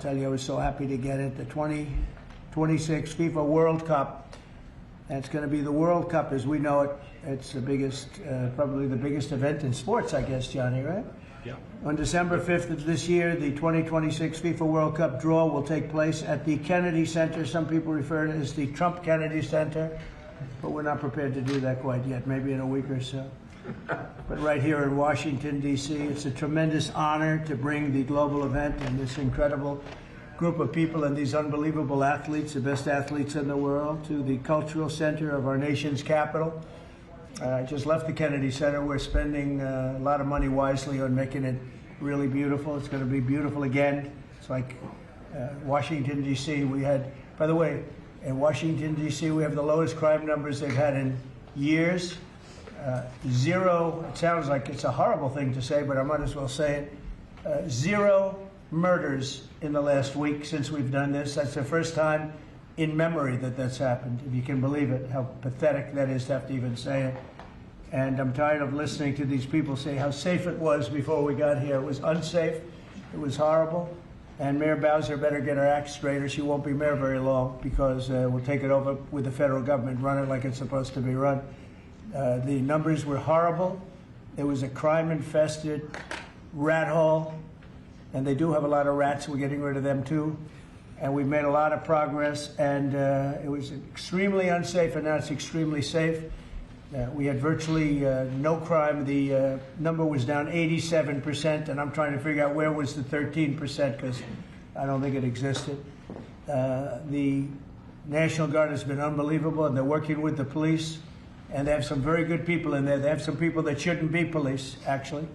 Tell you, I was so happy to get it. The 2026 FIFA World Cup. And it's going to be the World Cup as we know it. It's the biggest, probably the biggest event in sports, I guess, Johnny, right? Yeah. On December 5th of this year, the 2026 FIFA World Cup draw will take place at the Kennedy Center. Some people refer to it as the Trump Kennedy Center, but we're not prepared to do that quite yet, maybe in a week or so. But right here in Washington, D.C., it's a tremendous honor to bring the global event and this incredible group of people and these unbelievable athletes, the best athletes in the world, to the cultural center of our nation's capital. I just left the Kennedy Center. We're spending a lot of money wisely on making it really beautiful. It's going to be beautiful again. It's like Washington, D.C. We had, by the way, in Washington, D.C., we have the lowest crime numbers they've had in years. Zero, it sounds like it's a horrible thing to say, but I might as well say it. Zero murders in the last week since we've done this. That's the first time in memory that that's happened, if you can believe it, how pathetic that is to have to even say it. And I'm tired of listening to these people say how safe it was before we got here. It was unsafe. It was horrible. And Mayor Bowser better get her act straight or she won't be mayor very long, because we'll take it over with the federal government, run it like it's supposed to be run. The numbers were horrible. It was a crime-infested rat hole, and they do have a lot of rats. We're getting rid of them too, and we've made a lot of progress. And it was extremely unsafe, and now it's extremely safe. We had virtually no crime. The number was down 87%, and I'm trying to figure out where was the 13%, because I don't think it existed. The National Guard has been unbelievable, and they're working with the police. And they have some very good people in there. They have some people that shouldn't be police, actually,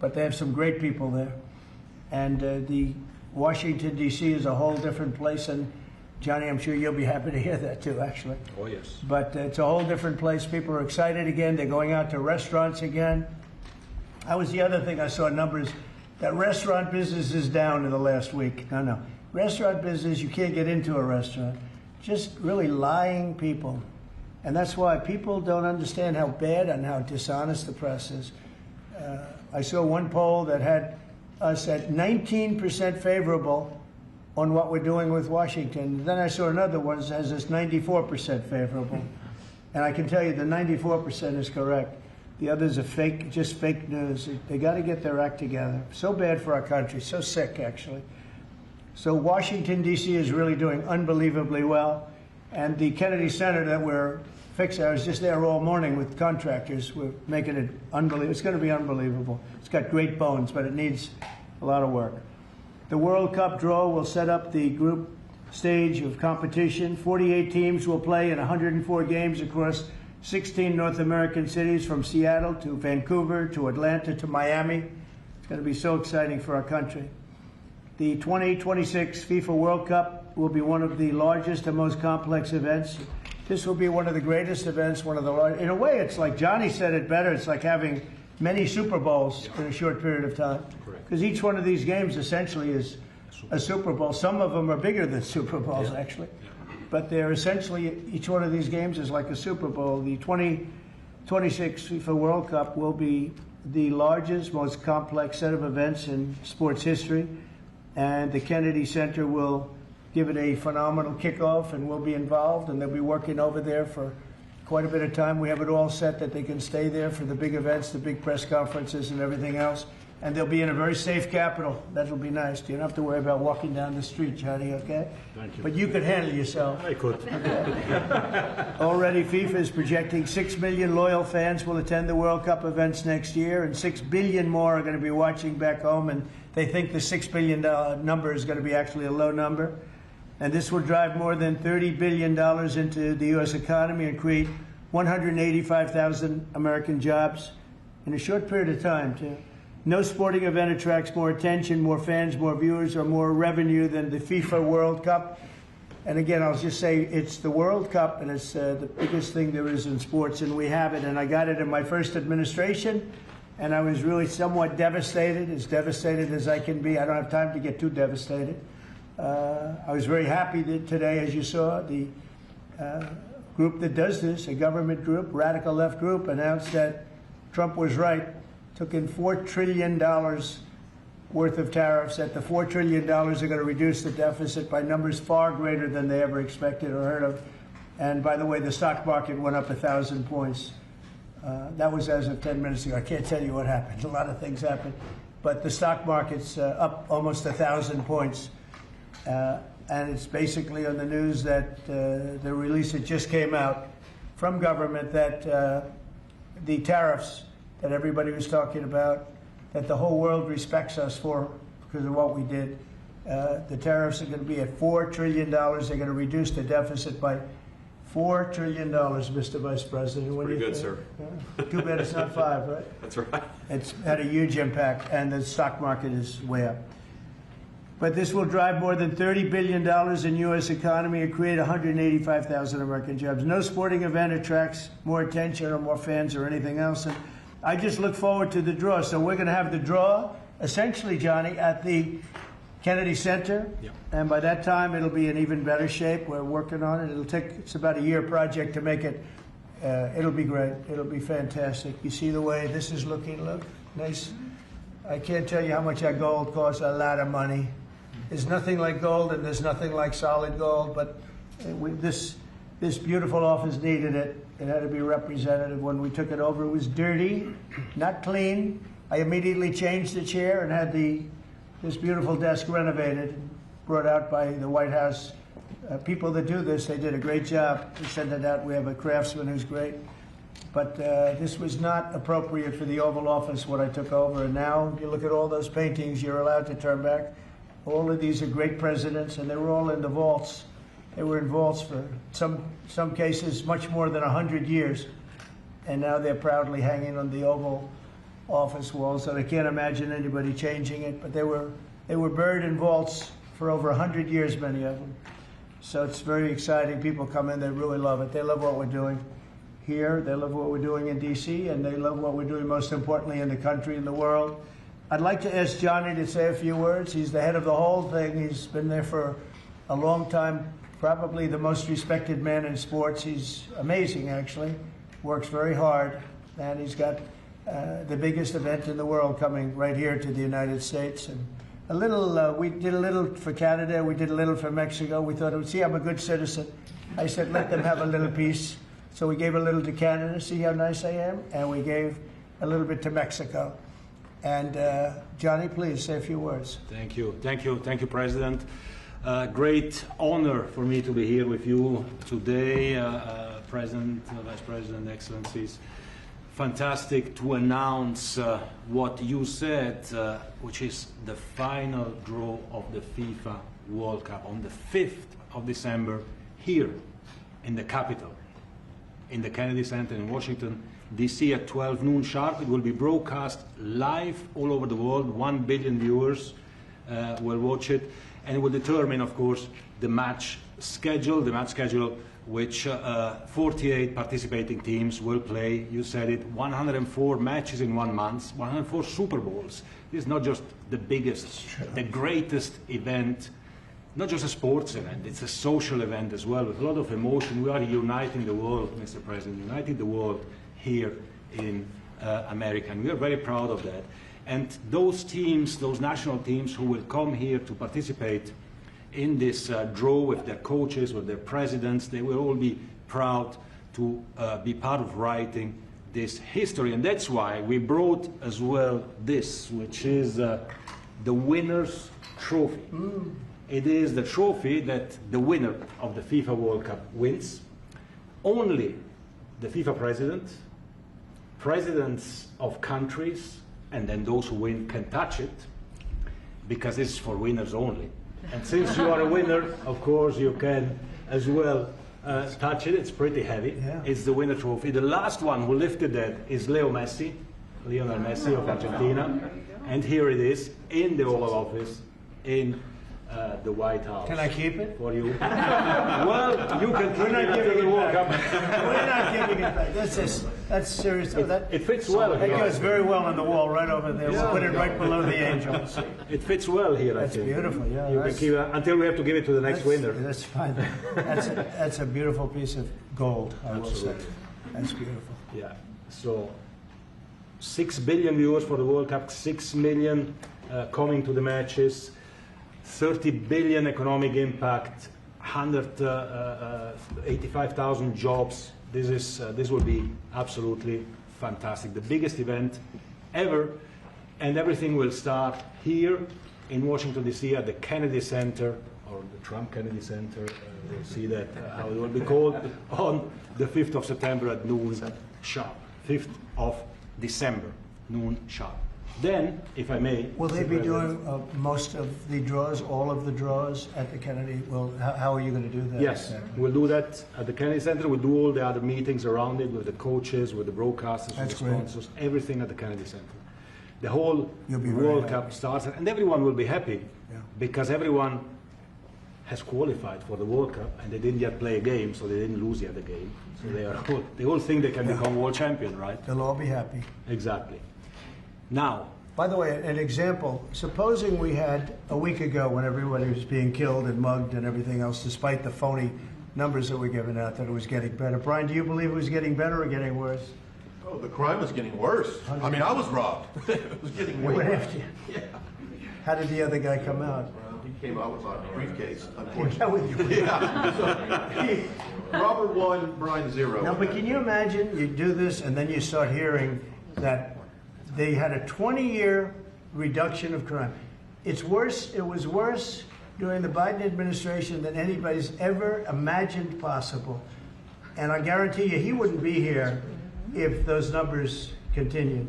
but they have some great people there. And the Washington, D.C. is a whole different place. And Johnny, I'm sure you'll be happy to hear that too, actually. Oh, yes. But it's a whole different place. People are excited again. They're going out to restaurants again. That was the other thing I saw numbers. That restaurant business is down in the last week. No. Restaurant business, you can't get into a restaurant. Just really lying people. And that's why people don't understand how bad and how dishonest the press is. I saw one poll that had us at 19% favorable on what we're doing with Washington. Then I saw another one that has us 94% favorable. And I can tell you the 94% is correct. The others are fake, just fake news. They got to get their act together. So bad for our country, so sick, actually. So Washington, D.C. is really doing unbelievably well. And the Kennedy Center that we're fixing, I was just there all morning with contractors. We're making it unbelievable. It's going to be unbelievable. It's got great bones, but it needs a lot of work. The World Cup draw will set up the group stage of competition. 48 teams will play in 104 games across 16 North American cities, from Seattle to Vancouver to Atlanta to Miami. It's going to be so exciting for our country. The 2026 FIFA World Cup will be one of the largest and most complex events. This will be one of the greatest events, one of the largest. In a way, it's like Johnny said it better. It's like having many Super Bowls in a short period of time. Because each one of these games essentially is a Super Bowl. Some of them are bigger than Super Bowls, actually. But they're essentially, each one of these games is like a Super Bowl. The 2026 FIFA World Cup will be the largest, most complex set of events in sports history. And the Kennedy Center will give it a phenomenal kickoff, and we'll be involved, and they'll be working over there for quite a bit of time. We have it all set that they can stay there for the big events, the big press conferences and everything else. And they'll be in a very safe capital. That'll be nice. You don't have to worry about walking down the street, Johnny, okay? Thank you. But you could handle yourself. I could. Okay. Already, FIFA is projecting 6 million loyal fans will attend the World Cup events next year, and 6 billion more are going to be watching back home, and they think the $6 billion number is going to be actually a low number. And this will drive more than $30 billion into the U.S. economy and create 185,000 American jobs in a short period of time, too. No sporting event attracts more attention, more fans, more viewers, or more revenue than the FIFA World Cup. And again, I'll just say it's the World Cup, and it's the biggest thing there is in sports, and we have it. And I got it in my first administration, and I was really somewhat devastated, as devastated as I can be. I don't have time to get too devastated. I was very happy that today, as you saw, the group that does this, a government group, radical left group, announced that Trump was right. Took in $4 trillion worth of tariffs, that the $4 trillion are going to reduce the deficit by numbers far greater than they ever expected or heard of. And by the way, the stock market went up 1,000 points. That was as of 10 minutes ago. I can't tell you what happened. A lot of things happened. But the stock market's up almost 1,000 points. And it's basically on the news that the release that just came out from government that the tariffs that everybody was talking about, that the whole world respects us for because of what we did. The tariffs are going to be at $4 trillion. They're going to reduce the deficit by $4 trillion, Mr. Vice President. Pretty good, sir. Too bad it's not 5, right? That's right. It's had a huge impact, and the stock market is way up. But this will drive more than $30 billion in U.S. economy and create 185,000 American jobs. No sporting event attracts more attention or more fans or anything else. And I just look forward to the draw. So we're going to have the draw, essentially, Johnny, at the Kennedy Center. Yeah. And by that time, it'll be in even better shape. We're working on it. It's about a year project to make it. It'll be great. It'll be fantastic. You see the way this is looking? Look, nice. I can't tell you how much that gold costs. A lot of money. There's nothing like gold, and there's nothing like solid gold. But this beautiful office needed it. It had to be representative. When we took it over, it was dirty, not clean. I immediately changed the chair and had this beautiful desk renovated, brought out by the White House. People that do this, they did a great job. We sent it out. We have a craftsman who's great. But this was not appropriate for the Oval Office when I took over. And now you look at all those paintings you're allowed to turn back. All of these are great presidents, and they were all in the vaults. They were in vaults for some cases much more than 100 years. And now they're proudly hanging on the Oval Office walls, and I can't imagine anybody changing it. But they were buried in vaults for over 100 years, many of them. So it's very exciting. People come in, they really love it. They love what we're doing here. They love what we're doing in D.C., and they love what we're doing, most importantly, in the country and the world. I'd like to ask Johnny to say a few words. He's the head of the whole thing. He's been there for a long time, probably the most respected man in sports. He's amazing, actually. Works very hard, and he's got the biggest event in the world coming right here to the United States. And a little, we did a little for Canada, we did a little for Mexico. We thought, see, I'm a good citizen. I said, let them have a little piece. So we gave a little to Canada, see how nice I am? And we gave a little bit to Mexico. And Johnny, please say a few words. Thank you, President. Great honor for me to be here with you today, President, Vice President, Excellencies. Fantastic to announce what you said, which is the final draw of the FIFA World Cup on the 5th of December here in the capital, in the Kennedy Center in Washington, D.C. at 12 noon sharp. It will be broadcast live all over the world. 1 billion viewers will watch it, and it will determine, of course, the match schedule, which 48 participating teams will play. You said it, 104 matches in 1 month, 104 Super Bowls. This is not just the biggest, the greatest event, not just a sports event, it's a social event as well, with a lot of emotion. We are uniting the world, Mr. President, uniting the world here in America, and we are very proud of that. And those teams, those national teams who will come here to participate in this draw with their coaches, with their presidents, they will all be proud to be part of writing this history. And that's why we brought as well this, which is the winner's trophy. It is the trophy that the winner of the FIFA World Cup wins. Only the FIFA president, presidents of countries, and then those who win can touch it, because this is for winners only. And since you are a winner, of course, you can as well touch it. It's pretty heavy. Yeah. It's the winner trophy. The last one who lifted that is Lionel Messi of Argentina. And here it is in the Oval Office in the White House. Can I keep it? For you. Well, you can keep it until the World Cup. We're not giving it back. That's serious. It fits well. It goes very well on the wall right over there. Yeah. We'll put it right below the angels. It fits well here, I think. That's beautiful, yeah. You can keep it until we have to give it to the next winner. That's fine. That's a beautiful piece of gold, I will say. That's beautiful. Yeah. So 6 billion viewers for the World Cup, 6 million coming to the matches, 30 billion economic impact, 185,000 jobs. This will be absolutely fantastic. The biggest event ever, and everything will start here in Washington, D.C. at the Kennedy Center, or the Trump Kennedy Center. We'll see that, how it will be called, on the 5th of September at noon sharp. 5th of December, noon sharp. Then, if I may... Will they be doing most of the draws, all of the draws at the Kennedy? Well, how are you going to do that? Yes, exactly? we'll do that at the Kennedy Center. We'll do all the other meetings around it with the coaches, with the broadcasters, with the sponsors, everything at the Kennedy Center. The whole World Cup starts, and everyone will be happy because everyone has qualified for the World Cup, and they didn't yet play a game, so they didn't lose yet the game. So they all think they can become world champion, right? They'll all be happy. Exactly. Now, by the way, an example, supposing we had a week ago when everybody was being killed and mugged and everything else, despite the phony numbers that were given out, that it was getting better. Brian, do you believe it was getting better or getting worse? Oh, the crime was getting worse. I mean, I was robbed. It was getting way worse. Yeah. How did the other guy come out? Well, he came out with my briefcase, Yeah, unfortunately. with you. Yeah. So, Robert 1, Brian 0. Now, but can you imagine you do this and then you start hearing that they had a 20-year reduction of crime. It's worse. It was worse during the Biden administration than anybody's ever imagined possible. And I guarantee you he wouldn't be here if those numbers continued.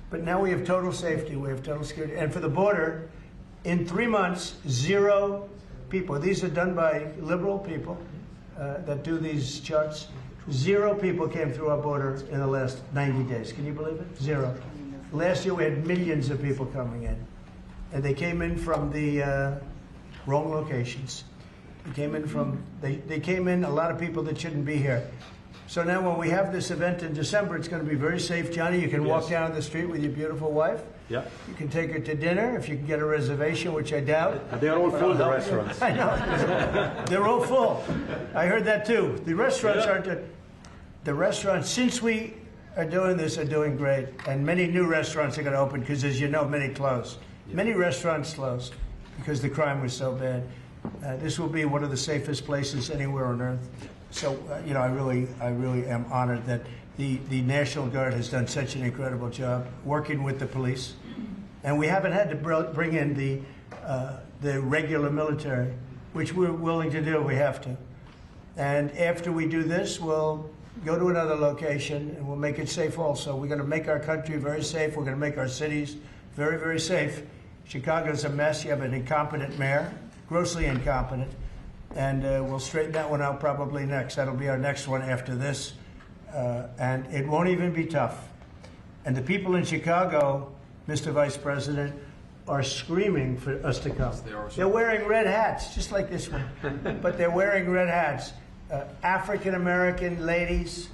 But now we have total safety. We have total security. And for the border, in 3 months, 0 people. These are done by liberal people that do these charts. 0 people came through our border in the last 90 days. Can you believe it? 0. Last year we had millions of people coming in, and they came in from the wrong locations. They came in a lot of people that shouldn't be here. So now when we have this event in December, it's going to be very safe. Johnny, you can walk down the street with your beautiful wife. yeah, You can take her to dinner if you can get a reservation, which I doubt. they're all full, the restaurants. I know. They're all full. I heard that too. The restaurants aren't. The restaurants, since we are doing this, are doing great. And many new restaurants are going to open because, as you know, many closed. Many restaurants closed because the crime was so bad. This will be one of the safest places anywhere on earth. So, you know, I really am honored that the National Guard has done such an incredible job working with the police. And we haven't had to bring in the regular military, which we're willing to do. We have to. And after we do this, we'll go to another location and we'll make it safe also. We're going to make our country very safe. We're going to make our cities very, very safe. Chicago's a mess. You have an incompetent mayor, grossly incompetent. And we'll straighten that one out probably next. That'll be our next one after this. And it won't even be tough. And the people in Chicago, Mr. Vice President, are screaming for us to come. They're wearing red hats, just like this one. But they're wearing red hats. African-American ladies,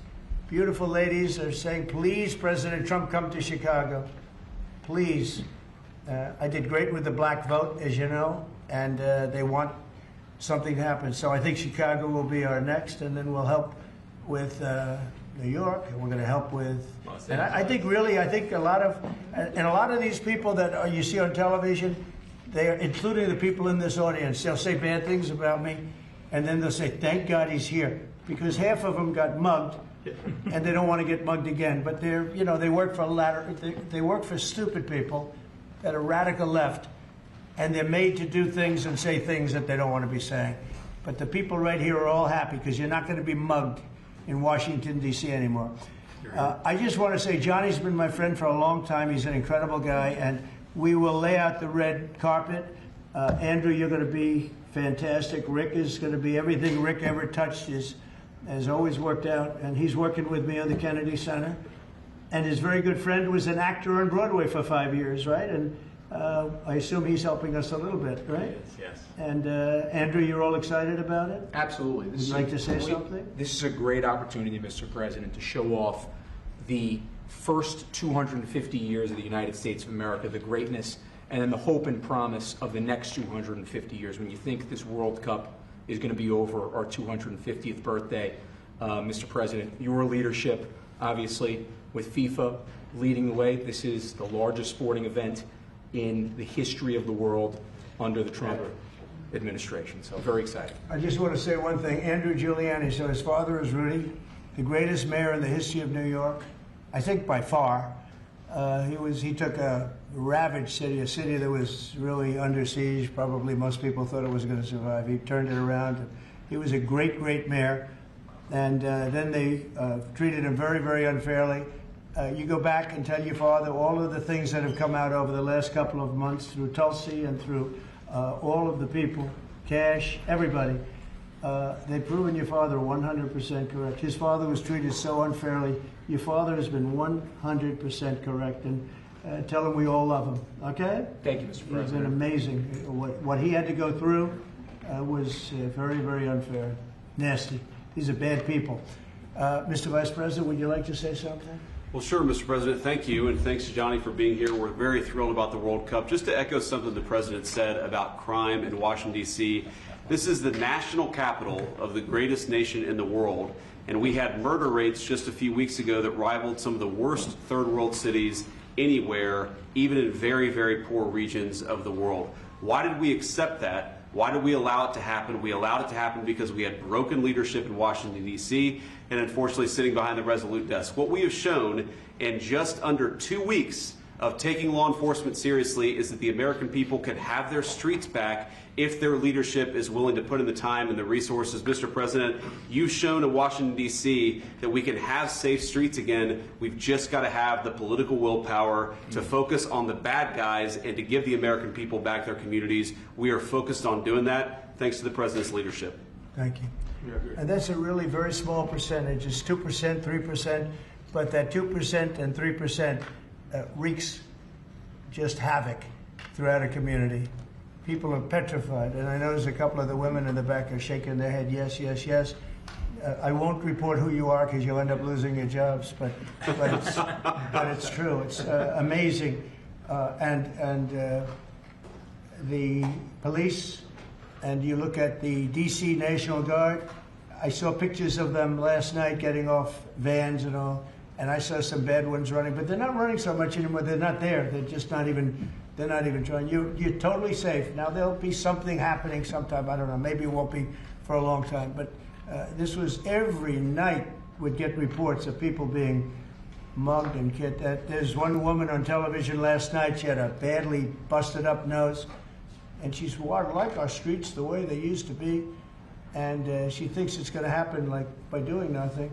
beautiful ladies, are saying, please, President Trump, come to Chicago. Please. I did great with the black vote, as you know, and they want something to happen. So I think Chicago will be our next, and then we'll help with New York, and we're going to help with, and I think a lot of these people that you see on television, they are, including the people in this audience, they'll say bad things about me, and then they'll say, thank God he's here, because half of them got mugged, and they don't want to get mugged again. But they're, you know, they work for stupid people that are radical left, and they're made to do things and say things that they don't want to be saying. But the people right here are all happy because you're not going to be mugged in Washington, D.C. anymore. I just want to say Johnny's been my friend for a long time. He's an incredible guy, and we will lay out the red carpet. Andrew, you're going to be fantastic. Rick is going to be everything Rick ever touched has always worked out, and he's working with me on the Kennedy Center. And his very good friend was an actor on Broadway for 5 years, right? And I assume he's helping us a little bit, right? Yes. And Andrew, you're all excited about it? Absolutely. Would you like to say something? This is a great opportunity, Mr. President, to show off the first 250 years of the United States of America, the greatness, and then the hope and promise of the next 250 years. When you think this World Cup is going to be over our 250th birthday, Mr. President, your leadership, Obviously, with FIFA leading the way, this is the largest sporting event in the history of the world under the Trump administration. So very exciting. I just want to say one thing. Andrew Giuliani, so his father is Rudy, the greatest mayor in the history of New York, I think by far. He took a ravaged city, a city that was really under siege. Probably most people thought it was going to survive. He turned it around. He was a great, great mayor. And then they treated him very, very unfairly. You go back and tell your father all of the things that have come out over the last couple of months through Tulsi and through all of the people, Cash, everybody. They've proven your father 100% correct. His father was treated so unfairly. Your father has been 100% correct. And tell him we all love him, okay? Thank you, Mr. President. It's been amazing. What he had to go through was very, very unfair. Nasty. These are bad people. Mr. Vice President, would you like to say something? Well, sure, Mr. President. Thank you, and thanks to Johnny for being here. We're very thrilled about the World Cup. Just to echo something the President said about crime in Washington, D.C., this is the national capital of the greatest nation in the world, and we had murder rates just a few weeks ago that rivaled some of the worst third world cities anywhere, even in very, very poor regions of the world. Why did we accept that? Why did we allow it to happen? We allowed it to happen because we had broken leadership in Washington, D.C., and unfortunately sitting behind the Resolute desk. What we have shown in just under 2 weeks of taking law enforcement seriously is that the American people can have their streets back if their leadership is willing to put in the time and the resources. Mr. President, you've shown in Washington, D.C. that we can have safe streets again. We've just got to have the political willpower to focus on the bad guys and to give the American people back their communities. We are focused on doing that thanks to the President's leadership. Thank you. And that's a really very small percentage. It's 2%, 3%, but that 2% and 3% wreaks just havoc throughout a community. People are petrified, and I notice a couple of the women in the back are shaking their head, yes, yes, yes. I won't report who you are because you'll end up losing your jobs, but it's true. It's amazing. And the police, and you look at the D.C. National Guard, I saw pictures of them last night getting off vans and all, and I saw some bad ones running, but they're not running so much anymore. They're not there. They're just not even, they're not even trying. You're totally safe. Now, there'll be something happening sometime. I don't know. Maybe it won't be for a long time, but this was every night would get reports of people being mugged and killed. There's one woman on television last night. She had a badly busted up nose, and she's, well, I like our streets the way they used to be. And she thinks it's going to happen like by doing nothing.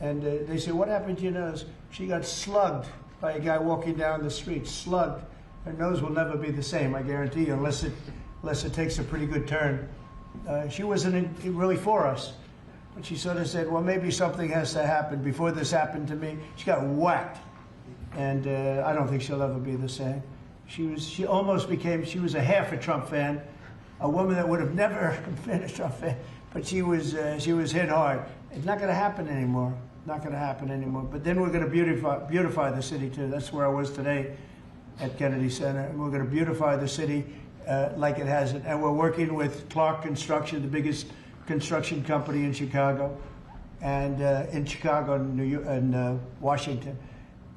And they say, what happened to your nose? She got slugged by a guy walking down the street, slugged. Her nose will never be the same, I guarantee you, unless it takes a pretty good turn. She wasn't really for us. But she sort of said, well, maybe something has to happen. Before this happened to me, she got whacked. And I don't think she'll ever be the same. She almost became, she was a half a Trump fan, a woman that would have never been a Trump fan, but she was hit hard. It's not going to happen anymore. Not going to happen anymore. But then we're going to beautify the city too. That's where I was today at Kennedy Center. And we're going to beautify the city like it has it. And we're working with Clark Construction, the biggest construction company in Chicago, and in Washington.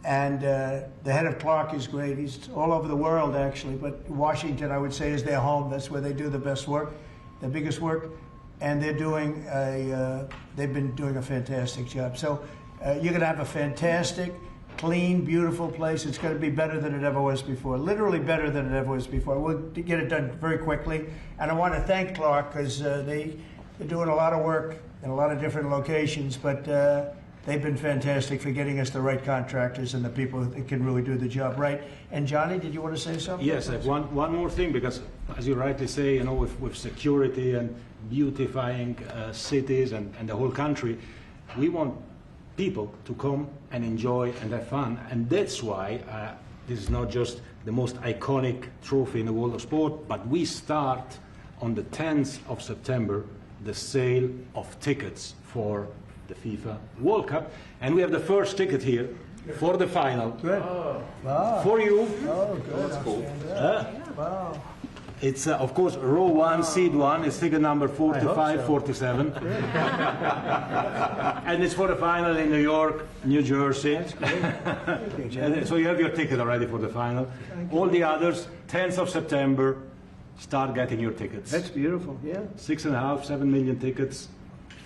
And the head of Clark is great. He's all over the world, actually. But Washington, I would say, is their home. That's where they do the best work, the biggest work. And they're doing they've been doing a fantastic job. So you're going to have a fantastic, clean, beautiful place. It's going to be better than it ever was before, literally better than it ever was before. We'll get it done very quickly. And I want to thank Clark because they're doing a lot of work in a lot of different locations, but they've been fantastic for getting us the right contractors and the people that can really do the job right. And Johnny, did you want to say something? Yes, I have one more thing, because as you rightly say, you know, with security and beautifying cities and the whole country, we want people to come and enjoy and have fun. And that's why this is not just the most iconic trophy in the world of sport, but we start on the 10th of September the sale of tickets for the FIFA World Cup, and we have the first ticket here for the final. Good. Wow. For you. Oh, good. That's cool. Wow. It's, of course, row 1, seed 1 is ticket number 45, so. 47. And it's for the final in New York, New Jersey. And so you have your ticket already for the final. All the others, 10th of September, start getting your tickets. That's beautiful, yeah. 6.5, 7 million tickets.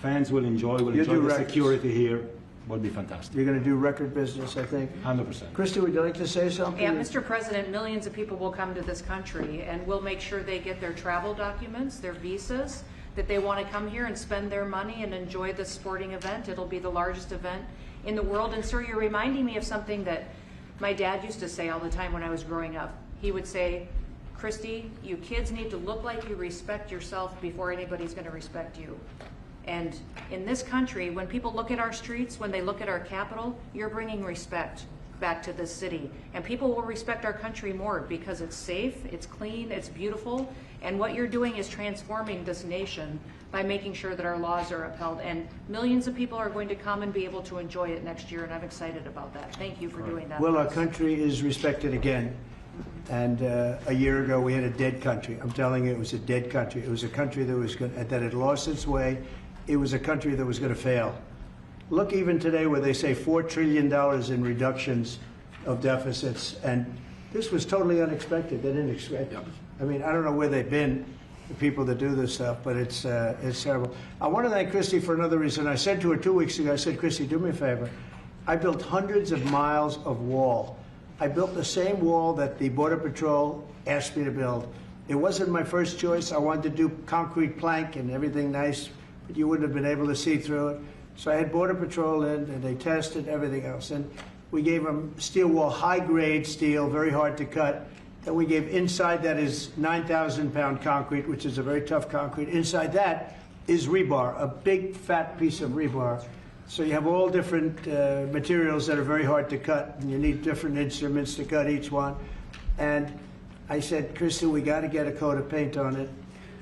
Fans will enjoy do the records. security here. Will be fantastic. You're going to do record business, I think. 100%. Christy, would you like to say something? Yeah, Mr. President, millions of people will come to this country, and we'll make sure they get their travel documents, their visas, that they want to come here and spend their money and enjoy the sporting event. It'll be the largest event in the world. And sir, you're reminding me of something that my dad used to say all the time when I was growing up. He would say, Christy, you kids need to look like you respect yourself before anybody's going to respect you. And in this country, when people look at our streets, when they look at our capital, you're bringing respect back to this city. And people will respect our country more because it's safe, it's clean, it's beautiful. And what you're doing is transforming this nation by making sure that our laws are upheld. And millions of people are going to come and be able to enjoy it next year, and I'm excited about that. Thank you for doing that. Well, our country is respected again. And a year ago, we had a dead country. I'm telling you, it was a dead country. It was a country that had lost its way. It was a country that was going to fail. Look, even today, where they say $4 trillion in reductions of deficits, and this was totally unexpected. They didn't expect it. I mean, I don't know where they've been, the people that do this stuff, but it's terrible. I want to thank Christy for another reason. I said to her 2 weeks ago, I said, Christy, do me a favor. I built hundreds of miles of wall. I built the same wall that the Border Patrol asked me to build. It wasn't my first choice. I wanted to do concrete plank and everything nice, but you wouldn't have been able to see through it. So I had Border Patrol in, and they tested everything else. And we gave them steel wall, high-grade steel, very hard to cut. Then we gave inside that is 9,000-pound concrete, which is a very tough concrete. Inside that is rebar, a big, fat piece of rebar. So you have all different materials that are very hard to cut, and you need different instruments to cut each one. And I said, Kristen, we got to get a coat of paint on it.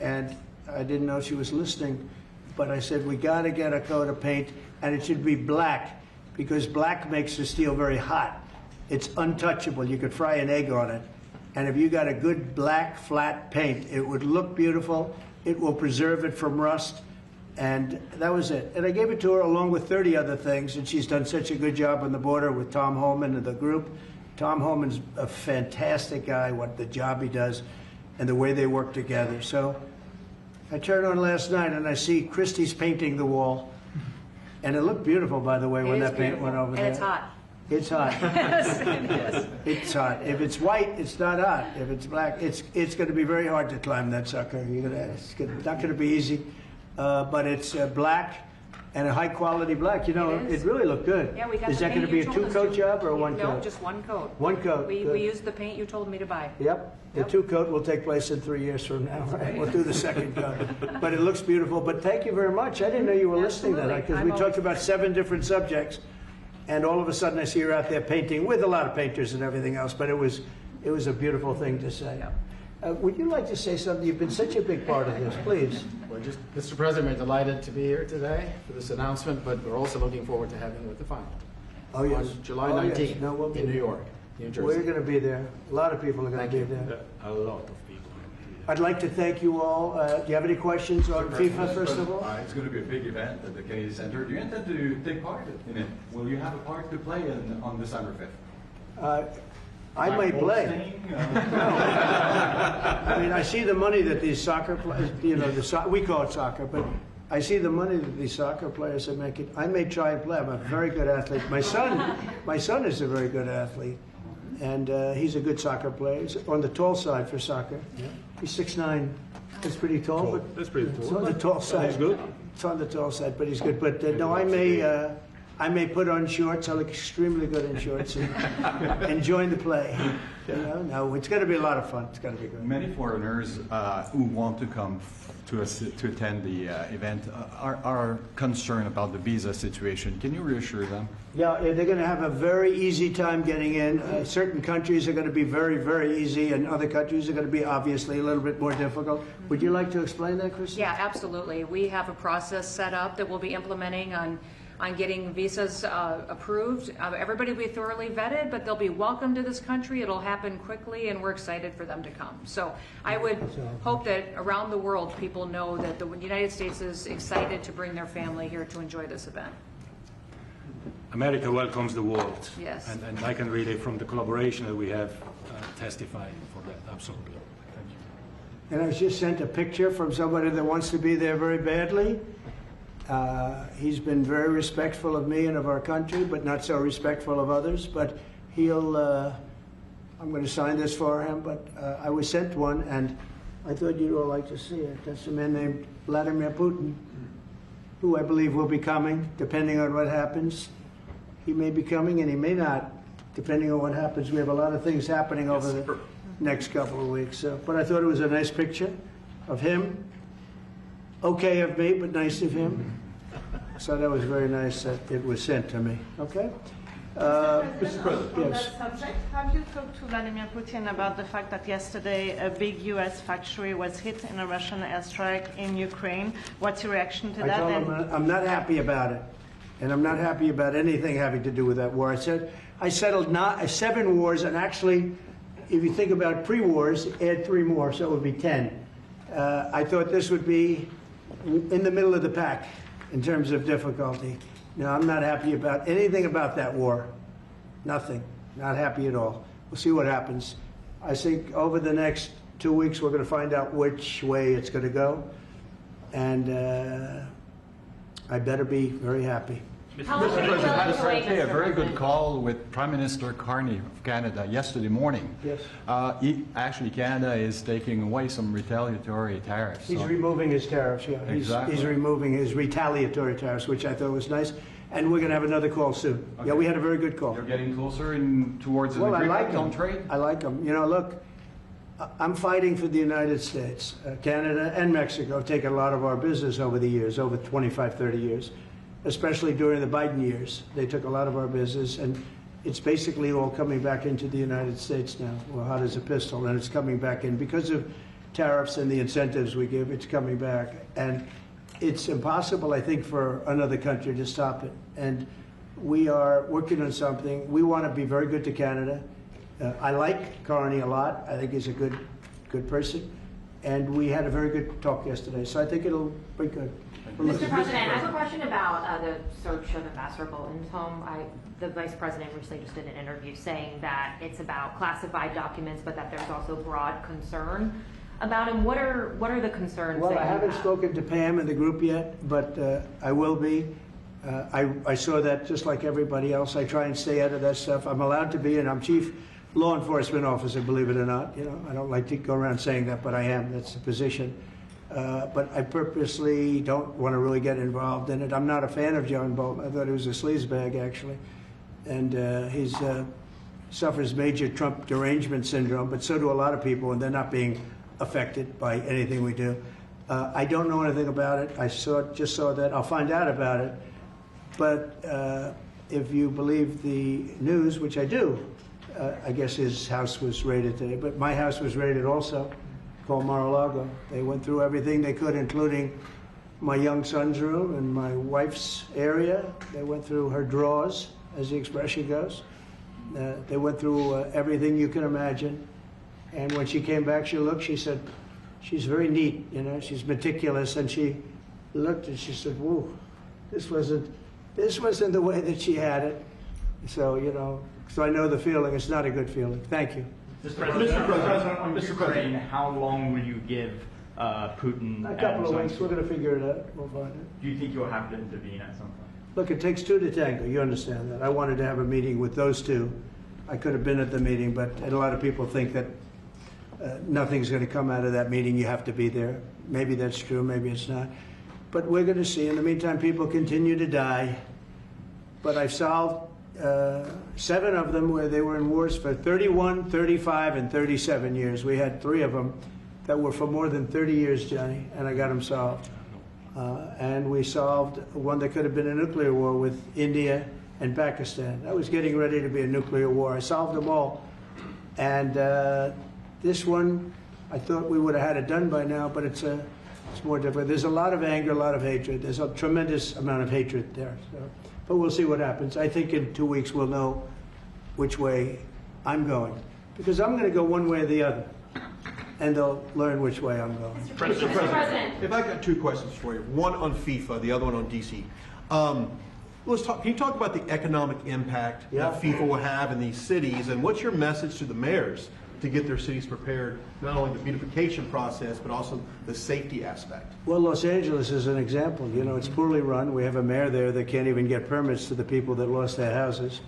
And I didn't know she was listening. But I said, we got to get a coat of paint, and it should be black, because black makes the steel very hot. It's untouchable. You could fry an egg on it. And if you got a good black, flat paint, it would look beautiful. It will preserve it from rust. And that was it. And I gave it to her along with 30 other things, and she's done such a good job on the border with Tom Holman and the group. Tom Holman's a fantastic guy, what the job he does, and the way they work together. So I turned on last night and I see Christie's painting the wall. And it looked beautiful, by the way, when that paint went over there. And it's hot. It's hot. Yes, it is. It's hot. If it's white, it's not hot. If it's black, it's going to be very hard to climb that sucker. It's not going to be easy. But it's black and a high-quality black. You know, It is. it really looked good. Yeah, we got Is the that going paint to be a you told us two-coat to. job or a one-coat? No, just one coat. One coat. We Good. used the paint you told me to buy. Yep. The Yep. two-coat will take place in 3 years from now. Right? We'll do the second coat. But it looks beautiful. But thank you very much. I didn't know you were listening to that, Absolutely. because we I'm talked always- about 7 different subjects, and all of a sudden I see her out there painting with a lot of painters and everything else. But it was a beautiful thing to say. Yep. Would you like to say something? You've been such a big part of this. Please. We're just, Mr. President, we're delighted to be here today for this announcement, but we're also looking forward to having you at the final. Oh, yes. On July Oh, yes. 19th No, we'll be in New there. York, New Jersey. We're going to be there. A lot of people are going Thank to be you. there. A lot of people. I'd like to thank you all. Do you have any questions on FIFA, first of all? It's going to be a big event at the Kennedy Center. Do you intend to take part in it? Will you have a part to play on December 5th? I may play. I mean, I see the money that these soccer players, we call it soccer, but I see the money that these soccer players are making. I may try and play. I'm a very good athlete. My son is a very good athlete, and he's a good soccer player. He's on the tall side for soccer. He's 6'9". That's pretty tall. But That's pretty it's cool. on the tall side. He's good. It's on the tall side, but he's good. But no, I may put on shorts. I look extremely good in shorts and join the play. No, it's going to be a lot of fun. It's going to be good. Many foreigners who want to come to attend the event are concerned about the visa situation. Can you reassure them? Yeah, they're going to have a very easy time getting in. Certain countries are going to be very, very easy, and other countries are going to be obviously a little bit more difficult. Would you like to explain that, Chris? Yeah, absolutely. We have a process set up that we'll be implementing on on getting visas approved. Everybody will be thoroughly vetted, but they'll be welcome to this country. It'll happen quickly, and we're excited for them to come. So I would hope that around the world people know that the United States is excited to bring their family here to enjoy this event. America welcomes the world. Yes. And I can really, from the collaboration that we have, testify for that, absolutely. Thank you. And I was just sent a picture from somebody that wants to be there very badly. He's been very respectful of me and of our country, but not so respectful of others. But he'll, I'm going to sign this for him, but I was sent one, and I thought you'd all like to see it. That's a man named Vladimir Putin, who I believe will be coming, depending on what happens. He may be coming, and he may not, depending on what happens. We have a lot of things happening over the next couple of weeks. So, but I thought it was a nice picture of him. Okay of me, but nice of him. So that was very nice that it was sent to me. Okay? Mr. President. On Yes. that subject, have you talked to Vladimir Putin about the fact that yesterday a big U.S. factory was hit in a Russian airstrike in Ukraine? What's your reaction to I that? told him I'm not happy about it. And I'm not happy about anything having to do with that war. I said I settled 7 wars, and actually, if you think about pre-wars, add 3 more, so it would be 10. I thought this would be in the middle of the pack in terms of difficulty. No, I'm not happy about anything about that war. Nothing. Not happy at all. We'll see what happens. I think over the next 2 weeks we're going to find out which way it's going to go. And I better be very happy. Mr. President, a very good call with Prime Minister Carney of Canada yesterday morning. Yes. Actually, Canada is taking away some retaliatory tariffs. He's so- removing his tariffs, yeah. Exactly. He's removing his retaliatory tariffs, which I thought was nice. And we're going to have another call soon. Okay. Yeah, we had a very good call. You're getting closer towards an Well, I agreement like on them. trade? I like them. You know, look, I'm fighting for the United States. Canada and Mexico have taken a lot of our business over the years, over 25, 30 years, especially during the Biden years. They took a lot of our business, and it's basically all coming back into the United States now. Well, hot as a pistol, and it's coming back in. Because of tariffs and the incentives we give, it's coming back. And it's impossible, I think, for another country to stop it. And we are working on something. We want to be very good to Canada. I like Carney a lot. I think he's a good person. And we had a very good talk yesterday. So I think it'll be good. Mr. President, I have a question about the search of Ambassador Bolton's home. The Vice President recently just did an interview saying that it's about classified documents, but that there's also broad concern about him. What are the concerns? Well, that I you haven't have? spoken to Pam in the group yet, but I will be. I saw that just like everybody else. I try and stay out of that stuff. I'm allowed to be, and I'm chief law enforcement officer, believe it or not. You know, I don't like to go around saying that, but I am. That's the position. But I purposely don't want to really get involved in it. I'm not a fan of John Bolton. I thought he was a sleazebag, actually. And he suffers major Trump derangement syndrome, but so do a lot of people, and they're not being affected by anything we do. I don't know anything about it. I just saw that. I'll find out about it. But if you believe the news, which I do, I guess his house was raided today. But my house was raided also, called Mar-a-Lago. They went through everything they could, including my young son's room and my wife's area. They went through her drawers, as the expression goes. They went through everything you can imagine. And when she came back, she said, she's very neat, you know, she's meticulous. And she looked and she said, whoa, this wasn't the way that she had it. So, you know, so I know the feeling. It's not a good feeling. Thank you. Mr. President, on Ukraine, how long will you give Putin? A couple of weeks. We're going to figure it out. We'll find it. Do you think you'll have to intervene at some point? Look, it takes 2 to tango. You understand that. I wanted to have a meeting with those 2. I could have been at the meeting, but and a lot of people think that nothing's going to come out of that meeting. You have to be there. Maybe that's true. Maybe it's not. But we're going to see. In the meantime, people continue to die. But I've solved 7 of them where they were in wars for 31, 35, and 37 years. We had 3 of them that were for more than 30 years, Johnny, and I got them solved. And we solved one that could have been a nuclear war with India and Pakistan. That was getting ready to be a nuclear war. I solved them all. And this one, I thought we would have had it done by now, but it's a It's more difficult. There's a lot of anger, a lot of hatred. There's a tremendous amount of hatred there. So, but we'll see what happens. I think in 2 weeks we'll know which way I'm going, because I'm going to go one way or the other, and they'll learn which way I'm going. Mr. President. If I got two questions for you, one on FIFA, the other one on DC. Let's talk. Can you talk about the economic impact that FIFA will have in these cities, and what's your message to the mayors to get their cities prepared, not only the beautification process, but also the safety aspect? Well, Los Angeles is an example. You know, it's poorly run. We have a mayor there that can't even get permits to the people that lost their houses.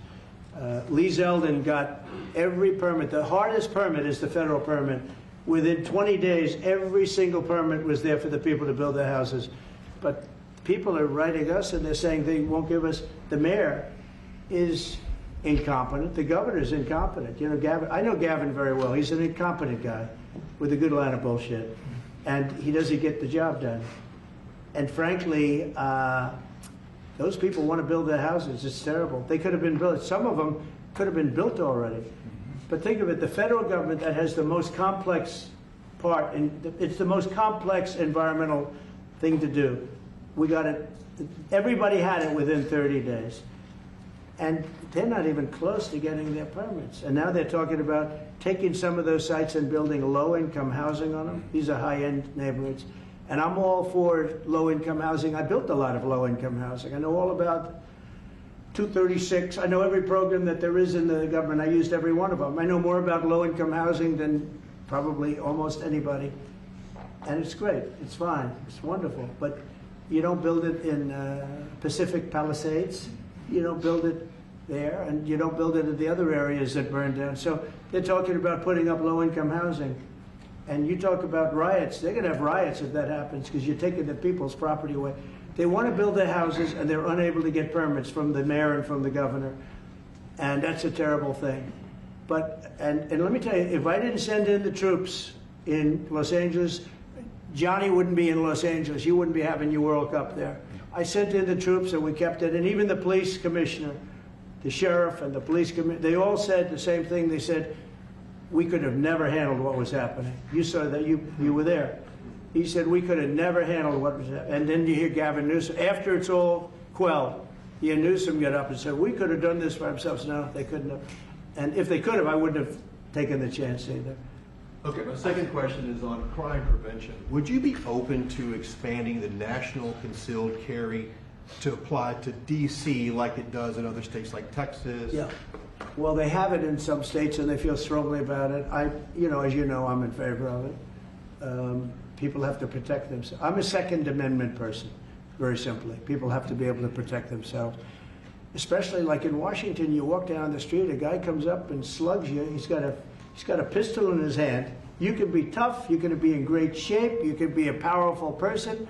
Lee Zeldin got every permit. The hardest permit is the federal permit. Within 20 days, every single permit was there for the people to build their houses. But people are writing us and they're saying they won't give us. The mayor is incompetent. The governor is incompetent. You know, Gavin. I know Gavin very well. He's an incompetent guy with a good line of bullshit, and he doesn't get the job done. And frankly, those people want to build their houses. It's terrible. They could have been built. Some of them could have been built already. But think of it: the federal government that has the most complex part, and it's the most complex environmental thing to do. We got it. Everybody had it within 30 days. And they're not even close to getting their permits. And now they're talking about taking some of those sites and building low-income housing on them. These are high-end neighborhoods. And I'm all for low-income housing. I built a lot of low-income housing. I know all about 236. I know every program that there is in the government. I used every one of them. I know more about low-income housing than probably almost anybody. And it's great. It's fine. It's wonderful. But you don't build it in Pacific Palisades. You don't build it there, and you don't build it in the other areas that burned down. So they're talking about putting up low-income housing. And you talk about riots. They're going to have riots if that happens, because you're taking the people's property away. They want to build their houses, and they're unable to get permits from the mayor and from the governor. And that's a terrible thing. But, and let me tell you, if I didn't send in the troops in Los Angeles, Johnny wouldn't be in Los Angeles. You wouldn't be having your World Cup there. I sent in the troops and we kept it. And even the police commissioner, the sheriff and the police commissioner, they all said the same thing. They said, we could have never handled what was happening. You saw that, you were there. He said, we could have never handled what was happening. And then you hear Gavin Newsom, after it's all quelled, you hear Newsom get up and said, we could have done this for ourselves. No, they couldn't have. And if they could have, I wouldn't have taken the chance either. Okay, my second question is on crime prevention. Would you be open to expanding the national concealed carry to apply to D.C. like it does in other states like Texas? Yeah. Well, they have it in some states and they feel strongly about it. As you know, I'm in favor of it. People have to protect themselves. I'm a Second Amendment person, very simply. People have to be able to protect themselves. Especially like in Washington, you walk down the street, a guy comes up and slugs you. He's got a pistol in his hand. You can be tough, you can be in great shape, you can be a powerful person,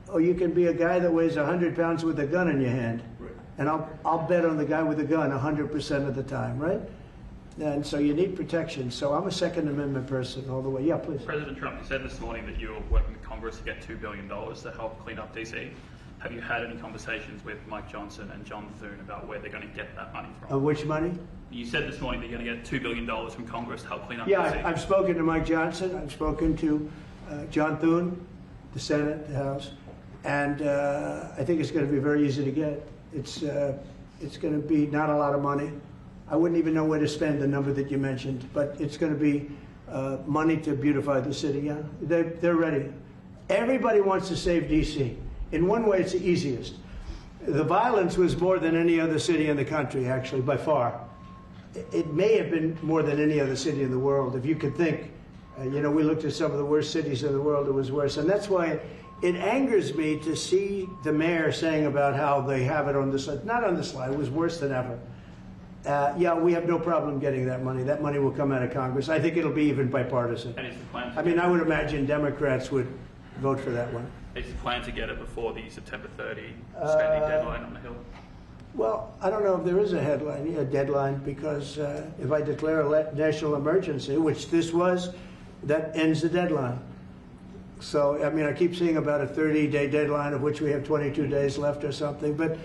or you can be a guy that weighs 100 pounds with a gun in your hand. Right. And I'll bet on the guy with the gun 100% of the time, right? And so you need protection. So I'm a Second Amendment person all the way. Yeah, please. President Trump, you said this morning that you're working with Congress to get $2 billion to help clean up DC. Have you had any conversations with Mike Johnson and John Thune about where they're going to get that money from? Which money? You said this morning that you're going to get $2 billion from Congress to help clean up DC. Yeah, I've spoken to Mike Johnson. I've spoken to John Thune, the Senate, the House, and I think it's going to be very easy to get. It's going to be not a lot of money. I wouldn't even know where to spend the number that you mentioned, but it's going to be money to beautify the city. Yeah, they're ready. Everybody wants to save D.C. In one way, it's the easiest. The violence was more than any other city in the country, actually, by far. It may have been more than any other city in the world. If you could think, we looked at some of the worst cities in the world, it was worse. And that's why it angers me to see the mayor saying about how they have it on the slide. Not on the slide, it was worse than ever. We have no problem getting that money. That money will come out of Congress. I think it'll be even bipartisan. And is the plan I would imagine Democrats would vote for that one. Is the plan to get it before the September 30 spending deadline on the Hill? Well, I don't know if there is a deadline, because if I declare a national emergency, which this was, that ends the deadline. So, I keep seeing about a 30-day deadline, of which we have 22 days left or something. But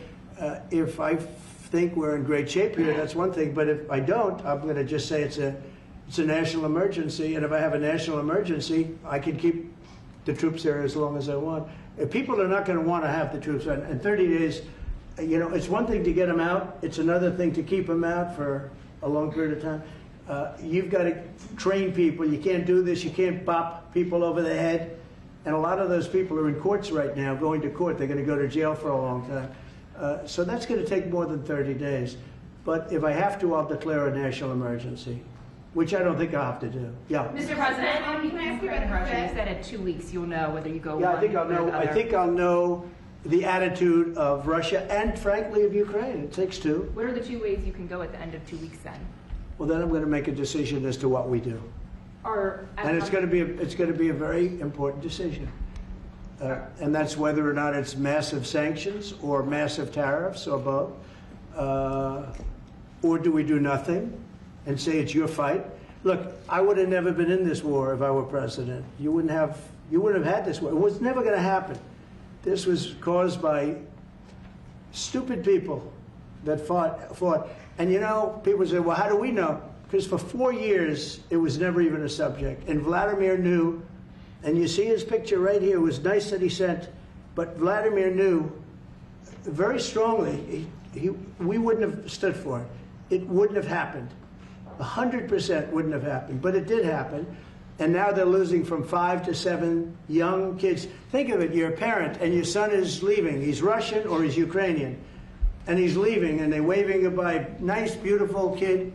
if I think we're in great shape here, that's one thing. But if I don't, I'm going to just say it's a national emergency. And if I have a national emergency, I can keep the troops there as long as I want. If people are not going to want to have the troops in 30 days, you know, it's one thing to get them out. It's another thing to keep them out for a long period of time. You've got to train people. You can't do this. You can't bop people over the head. And a lot of those people are in courts right now, going to court. They're going to go to jail for a long time. So that's going to take more than 30 days. But if I have to, I'll declare a national emergency, which I don't think I'll have to do. Yeah. Mr. President, Can I ask you about a question? You said in 2 weeks you'll know whether you go Yeah, one I think I'll way or know. the I other. think I'll know the attitude of Russia and, frankly, of Ukraine. It takes two. What are the 2 ways you can go at the end of 2 weeks then? Well, then I'm going to make a decision as to what we do, Or and it's going to be a very important decision. And that's whether or not it's massive sanctions or massive tariffs or both. Or do we do nothing and say it's your fight? Look, I would have never been in this war if I were president. You wouldn't have had this war. It was never going to happen. This was caused by stupid people that fought. And you know, people say, well, how do we know? Because for 4 years, it was never even a subject. And Vladimir knew, and you see his picture right here. It was nice that he sent, but Vladimir knew very strongly we wouldn't have stood for it. It wouldn't have happened. 100% wouldn't have happened, but it did happen. And now they're losing from 5 to 7 young kids. Think of it, you're a parent and your son is leaving. He's Russian or he's Ukrainian. And he's leaving and they're waving goodbye. Nice, beautiful kid.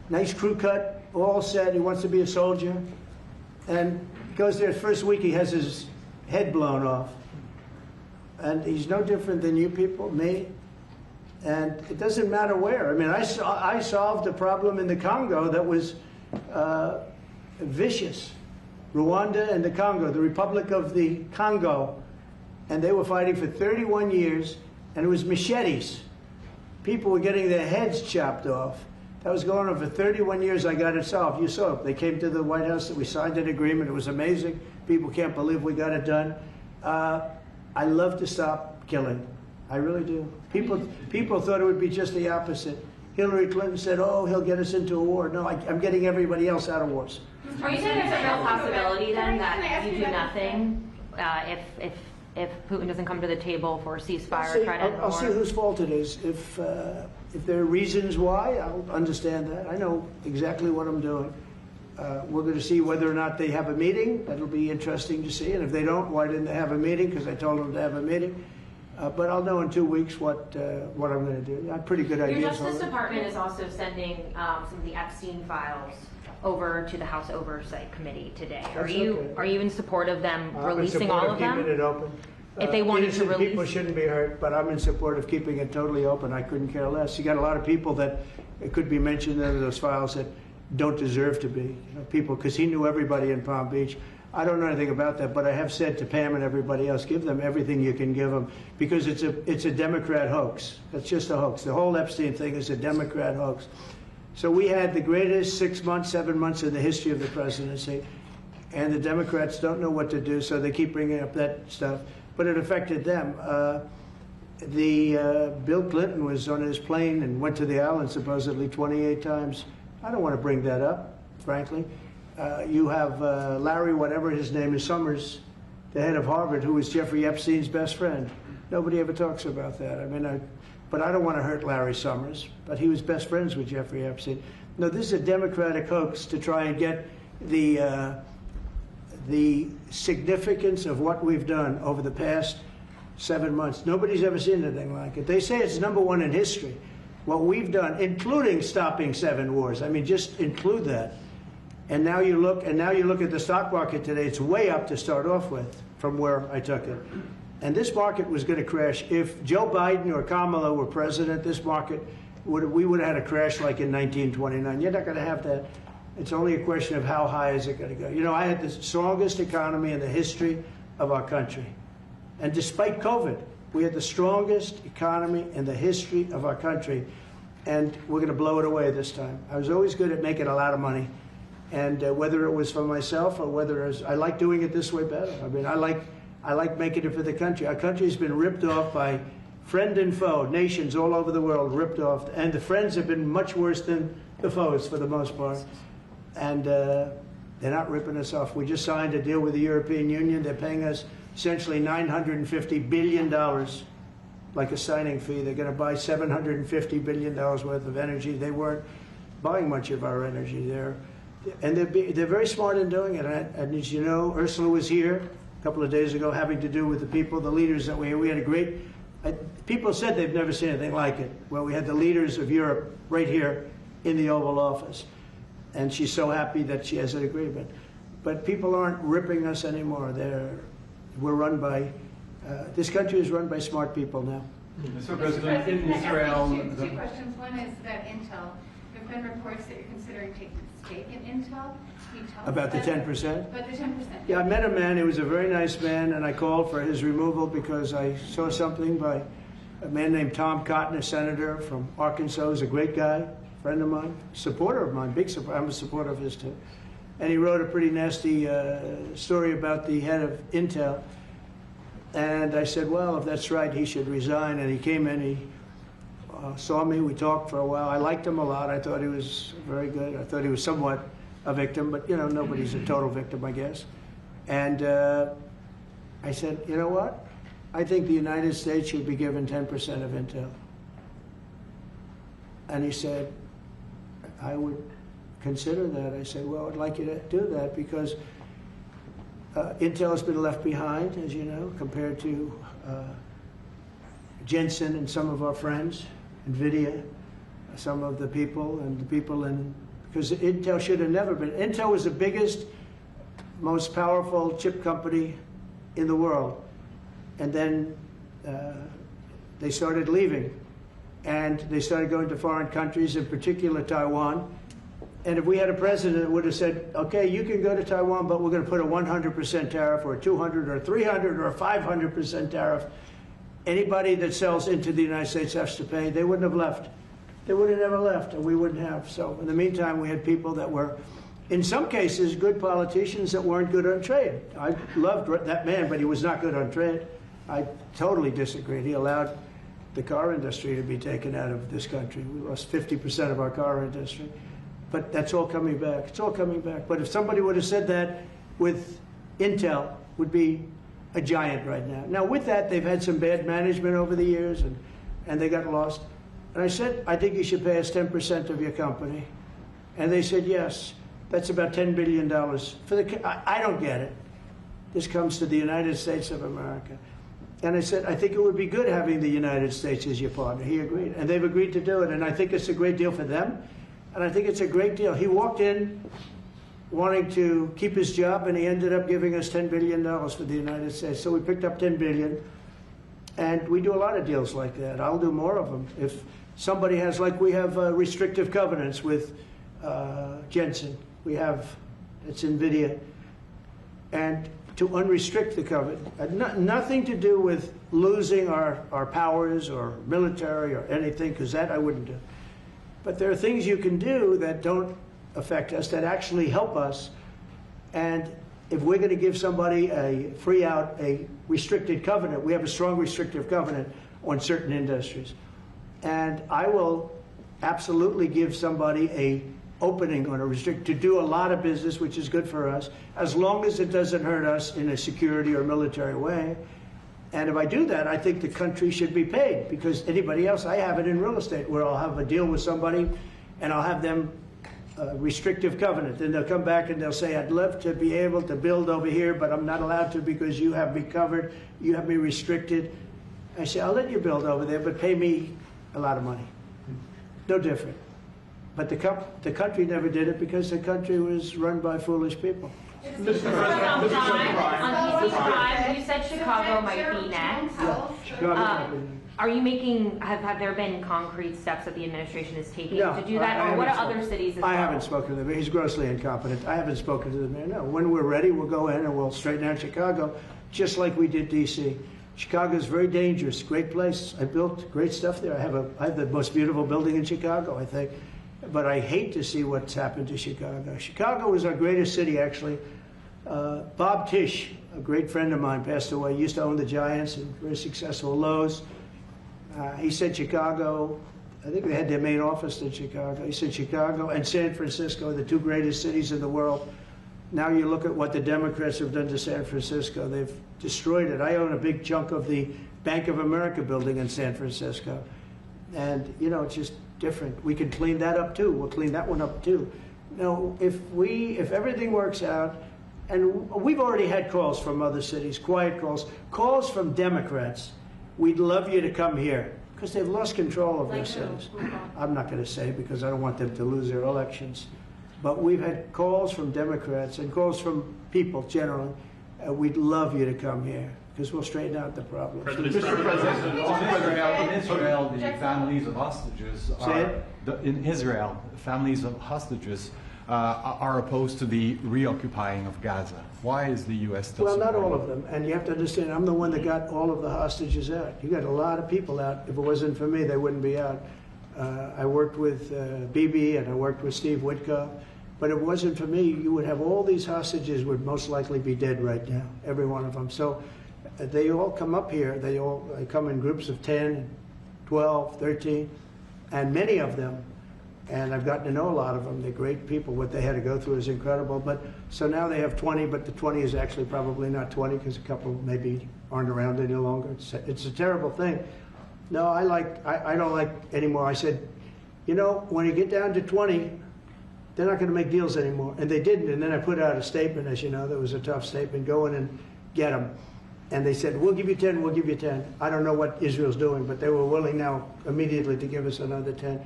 Nice crew cut, all set. He wants to be a soldier. And goes there first week, he has his head blown off. And he's no different than you people, me. And it doesn't matter where. I mean, I solved a problem in the Congo that was vicious. Rwanda and the Congo, the Republic of the Congo. And they were fighting for 31 years, and it was machetes. People were getting their heads chopped off. That was going on for 31 years. I got it solved. You saw it. They came to the White House, we signed an agreement. It was amazing. People can't believe we got it done. I love to stop killing. I really do. People thought it would be just the opposite. Hillary Clinton said, oh, he'll get us into a war. No, I'm getting everybody else out of wars. are you saying there's a real possibility then that you do nothing if Putin doesn't come to the table for a ceasefire or try to end the war? I'll see whose fault it is. If there are reasons why, I'll understand that. I know exactly what I'm doing. We're going to see whether or not they have a meeting. That'll be interesting to see. And if they don't, why didn't they have a meeting? Because I told them to have a meeting. But I'll know in 2 weeks what I'm going to do. I have pretty good ideas. Your Justice Department is also sending some of the Epstein files over to the House Oversight Committee today. Are you in support of them releasing all of them? Keeping it open. If they wanted to release, people shouldn't be hurt, but I'm in support of keeping it totally open. I couldn't care less. You got a lot of people that it could be mentioned in those files that don't deserve to be. You know, people, because he knew everybody in Palm Beach. I don't know anything about that, but I have said to Pam and everybody else, give them everything you can give them, because it's a Democrat hoax. It's just a hoax. The whole Epstein thing is a Democrat hoax. So we had the greatest 6 months, 7 months in the history of the presidency, and the Democrats don't know what to do, so they keep bringing up that stuff. But it affected them. Bill Clinton was on his plane and went to the island supposedly 28 times. I don't want to bring that up, frankly. You have Larry, whatever his name is, Summers, the head of Harvard, who was Jeffrey Epstein's best friend. Nobody ever talks about that. I mean, but I don't want to hurt Larry Summers, but he was best friends with Jeffrey Epstein. No, this is a Democratic hoax to try and get the significance of what we've done over the past 7 months. Nobody's ever seen anything like it. They say it's #1 in history. What we've done, including stopping 7 wars. I mean, just include that. And now you look at the stock market today. It's way up to start off with from where I took it. And this market was going to crash. If Joe Biden or Kamala were president, this market we would have had a crash like in 1929. You're not going to have that. It's only a question of how high is it going to go. You know, I had the strongest economy in the history of our country. And despite COVID, we had the strongest economy in the history of our country. And we're going to blow it away this time. I was always good at making a lot of money. And whether it was for myself or whether it was, I like doing it this way better. I mean, I like making it for the country. Our country's been ripped off by friend and foe, nations all over the world ripped off. And the friends have been much worse than the foes for the most part. And They're not ripping us off. We just signed a deal with the European Union. They're paying us essentially $950 billion, like a signing fee. They're going to buy $750 billion worth of energy. They weren't buying much of our energy there. And they're very smart in doing it. And as you know, Ursula was here a couple of days ago having to do with the people, the leaders that we had a great, people said they've never seen anything like it. Well, we had the leaders of Europe right here in the Oval Office. And she's so happy that she has an agreement. But people aren't ripping us anymore. We're run by, this country is run by smart people now. Mr. President, in Israel... Two questions. One is about Intel. There have been reports that you're considering taking a stake in Intel. Can you tell us About the 10%? About the 10%. Yeah, I met a man. He was a very nice man, and I called for his removal because I saw something by a man named Tom Cotton, a senator from Arkansas. He's a great guy, friend of mine, supporter of mine, big supporter. I'm a supporter of his too. And he wrote a pretty nasty story about the head of Intel. And I said, well, if that's right, he should resign. And he came in, he saw me, we talked for a while. I liked him a lot. I thought he was very good. I thought he was somewhat a victim, but you know, nobody's a total victim, I guess. And I said, you know what? I think the United States should be given 10% of Intel. And he said, I would consider that. I said, well, I'd like you to do that because Intel has been left behind, as you know, compared to Jensen and some of our friends, NVIDIA, some of the people, and the people in, because Intel should have never been. Intel was the biggest, most powerful chip company in the world. And then they started leaving. And they started going to foreign countries, in particular Taiwan. And if we had a president that would have said, okay, you can go to Taiwan, but we're going to put a 100% tariff or a 200 or 300 or a 500% tariff, anybody that sells into the United States has to pay. They wouldn't have left. They would have never left, and we wouldn't have. So in the meantime, we had people that were, in some cases, good politicians that weren't good on trade. I loved that man, but he was not good on trade. I totally disagreed. He allowed the car industry to be taken out of this country. We lost 50% of our car industry. But that's all coming back. It's all coming back. But if somebody would have said that with Intel, would be a giant right now. Now, with that, they've had some bad management over the years, and they got lost. And I said, I think you should pay us 10% of your company. And they said, yes. That's about $10 billion. I don't get it. This comes to the United States of America. And I said, I think it would be good having the United States as your partner. He agreed. And they've agreed to do it. And I think it's a great deal for them. And I think it's a great deal. He walked in wanting to keep his job, and he ended up giving us $10 billion for the United States. So we picked up $10 billion. And we do a lot of deals like that. I'll do more of them. If somebody has, like we have restrictive covenants with Jensen. We have, it's NVIDIA. And to unrestrict the covenant, nothing to do with losing our powers or military or anything, because that I wouldn't do. But there are things you can do that don't affect us, that actually help us. And if we're going to give somebody a free out, a restricted covenant, we have a strong restrictive covenant on certain industries. And I will absolutely give somebody a opening on a to do a lot of business, which is good for us, as long as it doesn't hurt us in a security or military way. And if I do that, I think the country should be paid, because anybody else, I have it in real estate where I'll have a deal with somebody and I'll have them restrictive covenant. Then they'll come back and they'll say, I'd love to be able to build over here, but I'm not allowed to because you have me covered, you have me restricted. I say, I'll let you build over there, but pay me a lot of money. No different. But the country never did it because the country was run by foolish people. Mr. President, on PC5, you said Chicago might be next. Yeah, Chicago might be next. Are you making, have there been concrete steps that the administration is taking to do that? I Or what are haven't other spoken. cities as I well? haven't spoken to them. He's grossly incompetent. I haven't spoken to the mayor. No, when we're ready, we'll go in and we'll straighten out Chicago, just like we did D.C. Chicago is very dangerous, great place. I built great stuff there. I have the most beautiful building in Chicago, I think. But I hate to see what's happened to Chicago. Chicago was our greatest city, actually. Bob Tisch, a great friend of mine, passed away. He used to own the Giants and very successful Lowe's. He said Chicago, I think they had their main office in Chicago. He said Chicago and San Francisco are the two greatest cities in the world. Now you look at what the Democrats have done to San Francisco. They've destroyed it. I own a big chunk of the Bank of America building in San Francisco. And, you know, it's just different. We can clean that up too. We'll clean that one up too. No, if everything works out, and we've already had calls from other cities, quiet calls from Democrats. We'd love you to come here because they've lost control of their cities. I'm not going to say because I don't want them to lose their elections. But we've had calls from Democrats and calls from people generally. We'd love you to come here because we'll straighten out the problems. Mr. President, in Israel, the families of hostages in Israel, families of hostages are opposed to the reoccupying of Gaza. Why is the U.S. still Well, not supporting all of them. And you have to understand, I'm the one that got all of the hostages out. You got a lot of people out. If it wasn't for me, they wouldn't be out. I worked with Bibi and I worked with Steve Witkoff. But if it wasn't for me, you would have all these hostages would most likely be dead right now, every one of them. So they all come up here. They come in groups of 10, 12, 13, and many of them, and I've gotten to know a lot of them. They're great people. What they had to go through is incredible. But so now they have 20, but the 20 is actually probably not 20 because a couple maybe aren't around any longer. It's a terrible thing. No, I don't like anymore. I said, you know, when you get down to 20, they're not going to make deals anymore. And they didn't. And then I put out a statement, as you know, that was a tough statement, go in and get them. And they said, we'll give you 10, we'll give you 10. I don't know what Israel's doing, but they were willing now immediately to give us another 10.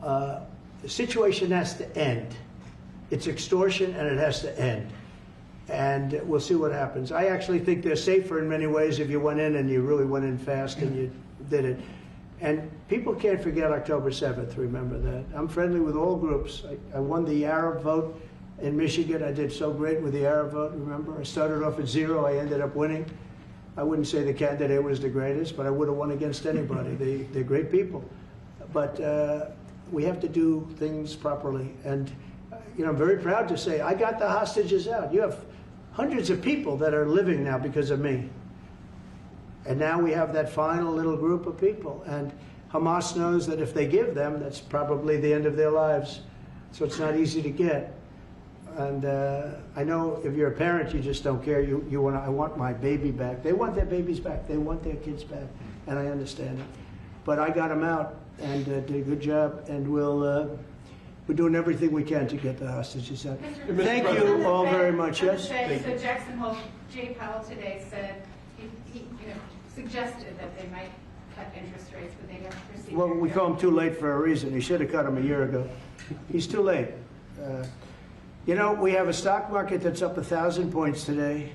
The situation has to end. It's extortion and it has to end. And we'll see what happens. I actually think they're safer in many ways if you went in and you really went in fast and you did it. And people can't forget October 7th, remember that. I'm friendly with all groups. I won the Arab vote in Michigan. I did so great with the Arab vote, remember? I started off at 0, I ended up winning. I wouldn't say the candidate was the greatest, but I would have won against anybody. They're great people. But we have to do things properly. And you know, I'm very proud to say I got the hostages out. You have hundreds of people that are living now because of me. And now we have that final little group of people. And Hamas knows that if they give them, that's probably the end of their lives. So it's not easy to get. And I know if you're a parent, you just don't care. You want, I want my baby back. They want their babies back. They want their kids back. And I understand it. But I got them out and did a good job. And we're doing everything we can to get the hostages out. Thank you all very much. Yes? So Jackson Hole, Jay Powell today said, he suggested that they might cut interest rates, but they never proceeded. Well, we call him too late for a reason. He should have cut him a year ago. He's too late. You know, we have a stock market that's up 1,000 points today.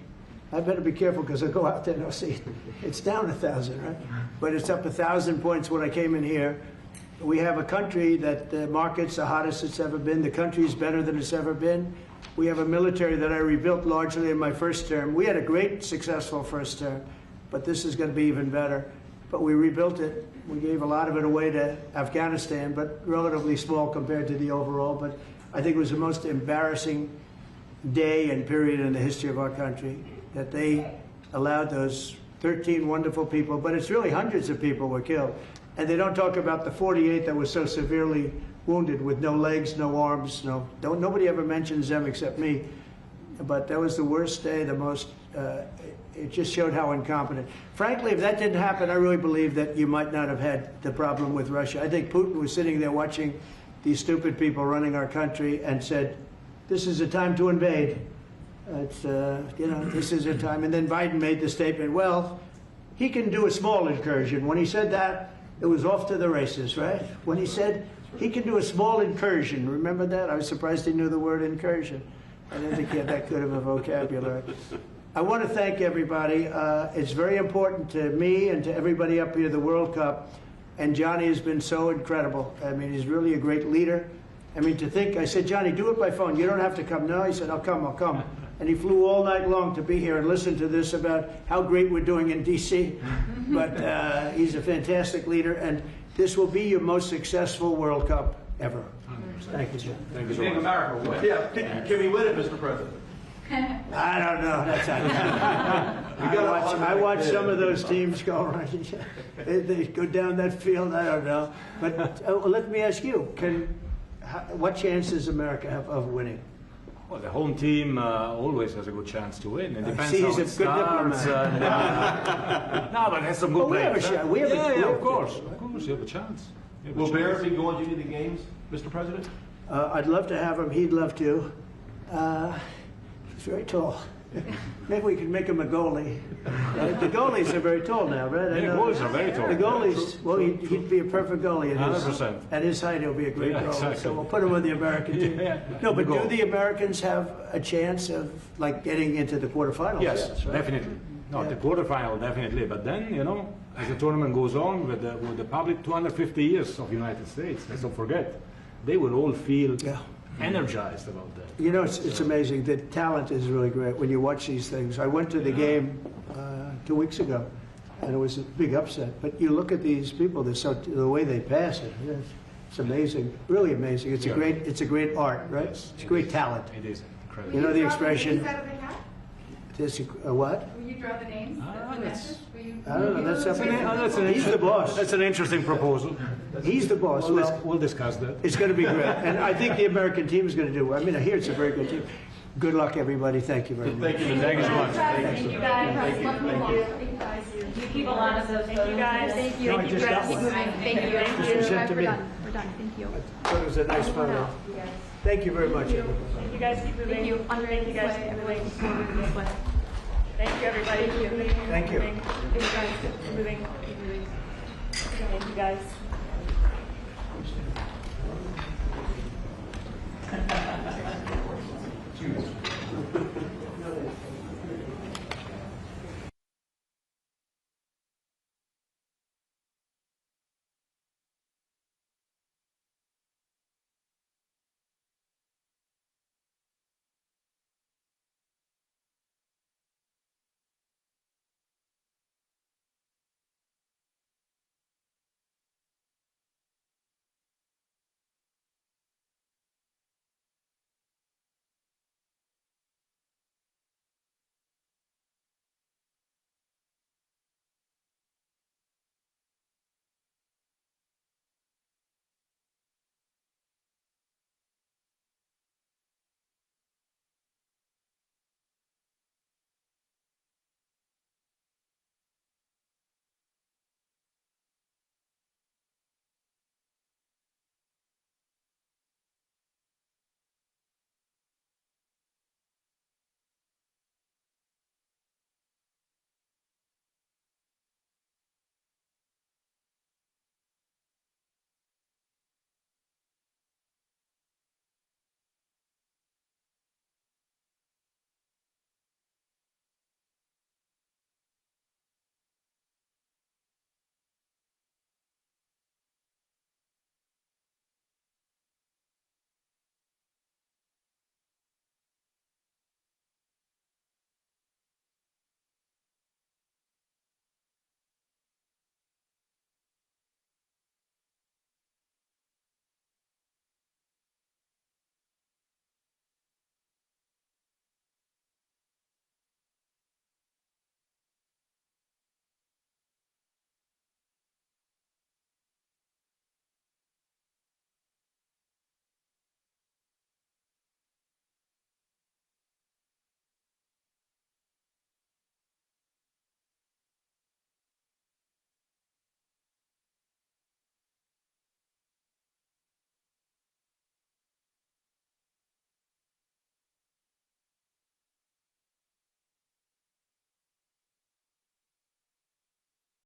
I better be careful because I go out there and I'll see it's down 1,000, right? But it's up 1,000 points when I came in here. We have a country that the market's the hottest it's ever been. The country's better than it's ever been. We have a military that I rebuilt largely in my first term. We had a great, successful first term, but this is going to be even better. But we rebuilt it. We gave a lot of it away to Afghanistan, but relatively small compared to the overall. But I think it was the most embarrassing day and period in the history of our country that they allowed those 13 wonderful people, but it's really hundreds of people were killed. And they don't talk about the 48 that were so severely wounded with no legs, no arms, nobody ever mentions them except me. But that was the worst day, the most, it just showed how incompetent. Frankly, if that didn't happen, I really believe that you might not have had the problem with Russia. I think Putin was sitting there watching these stupid people running our country and said, this is a time to invade. It's, you know, this is a time. And then Biden made the statement, well, he can do a small incursion. When he said that, it was off to the races, right? When he said he can do a small incursion, remember that? I was surprised he knew the word incursion. I didn't think he had that good of a vocabulary. I want to thank everybody. It's very important to me and to everybody up here, the World Cup. And Johnny has been so incredible. I mean, he's really a great leader. I mean, to think, I said, Johnny, do it by phone. You don't have to come. No, he said, I'll come. And he flew all night long to be here and listen to this about how great we're doing in D.C. But he's a fantastic leader, and this will be your most successful World Cup ever. Thank you, Jim. Thank you so much. America, yeah, can we win it, Mr. President? I don't know. That's I watch some of those teams go right. They go down that field. I don't know. But let me ask you: what chance does America have of winning? Well, the home team always has a good chance to win. It depends see, how he's a it good starts. diplomat. No, but has some good Well, we have players. a shot. We have a- yeah, we yeah, have- of course. Of course, you have a chance. You have a Will chance. Bears be going to any of the games, Mr. President? I'd love to have him. He'd love to. He's very tall. Maybe we could make him a goalie. The goalies are very tall now, right? I Yeah, know. goalies are very tall. The goalies, well, he'd be a perfect goalie. At his, 100%. at his height, he'll be a great Yeah, goalie. exactly. So we'll put him on the American team. Yeah. No, but Goal. do the Americans have a chance of like getting into the quarterfinals? Yes, right? definitely. No, Yeah. the quarterfinal, definitely. But then, as the tournament goes on with the public 250 years of United States, let's not forget, they will all feel energized about that. It's amazing. The talent is really great when you watch these things. I went to the game 2 weeks ago, and it was a big upset. But you look at these people; the way they pass it. It's amazing, really amazing. It's a great art, right? Yes, It's great talent. It is incredible. You know the Will you draw the expression. names out of the hat? This what? Will you draw the names? The matches? Will you? I don't know. That's up. He's He's the boss. That's an interesting proposal. He's the boss. Well, We'll discuss that. it's going to be great, and I think the American team is going to do well. I mean, I hear it's a very good team. Good luck, everybody. Thank you very much. Thank you. Thank you so much. Thank you guys. You keep a lot of those. Thank you guys. Thank you. No, I just got one. Thank you. This was sent to me. We're done, thank you. I thought it was a nice photo. Thank you very much. everybody. Thank you guys, keep moving. Thank you. Thank you guys, keep moving. This way. Thank you, everybody. Keep moving. Thank you. Thank you guys, keep moving. Keep moving. Thank you guys.